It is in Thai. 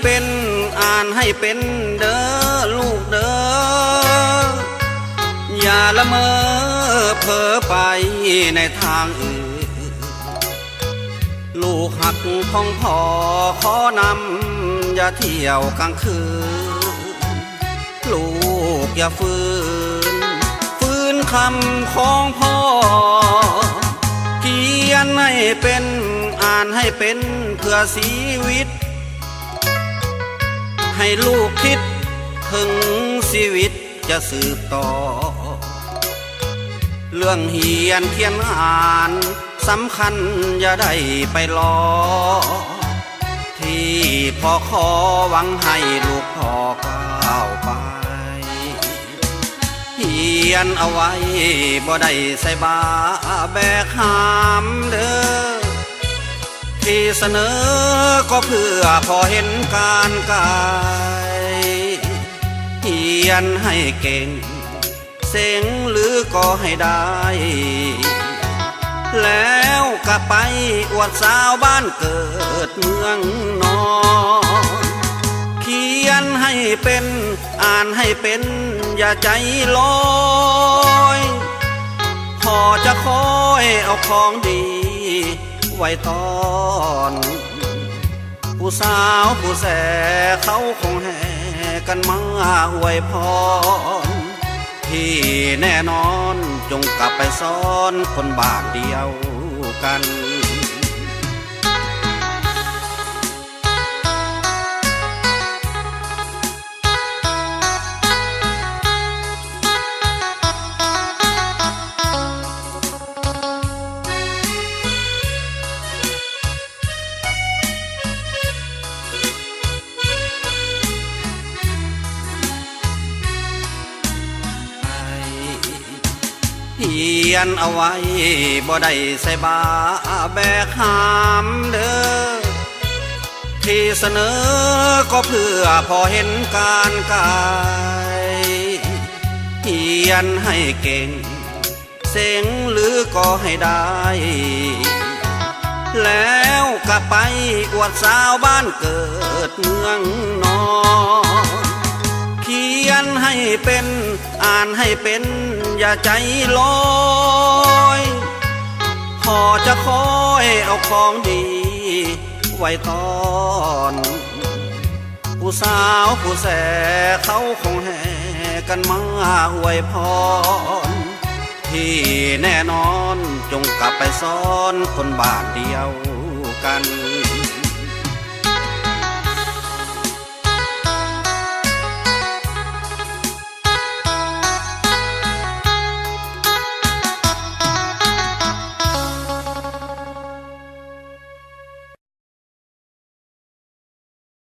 เป็นอ่านให้เป็นเด้อลูกเด้ออย่าละเมอเพ้อไปในทางอื่นลูกหักของพ่อขอนำอย่าเที่ยวกลางคืนลูกอย่าฝืนคำของพ่อเขียนให้เป็นอ่านให้เป็นเพื่อชีวิตให้ลูกคิดถึงชีวิตจะสืบต่อเรื่องเขียนอ่านสำคัญอย่าได้ไปรอที่พ่อขอหวังให้ลูกพ่อก้าวไปเขียนเอาไว้บ่ได้ใส่บาแบกหามเด้อที่เสนอก็เพื่อพอเห็นการกายเขียนให้เก่งเสียงหรือก็ให้ได้แล้วกลับไปอวดสาวบ้านเกิดเมืองนอนเขียนให้เป็นอ่านให้เป็นอย่าใจลอยพอจะคอยเอาของดีไว้ตอนผู้สาวผู้แสเขาคงแห่กันมาอวยพรที่แน่นอนจงกลับไปซ้อนคนบ้านเดียวกันเขียนเอาไว้บ่ได้ใส่บาแบกหามเด้อที่เสนอก็เพื่อพอเห็นการกายเขียนให้เก่งเสียงหรือก็ให้ได้แล้วกลับไปอวดสาวบ้านเกิดเมืองนอนเขียนให้เป็นอ่านให้เป็นอย่าใจลอยพอจะคอยเอาของดีไว้ตอนผู้สาวผู้แสเขาคงแห่กันมาอวยพรที่แน่นอนจงกลับไปซ้อนคนบ้านเดียวกัน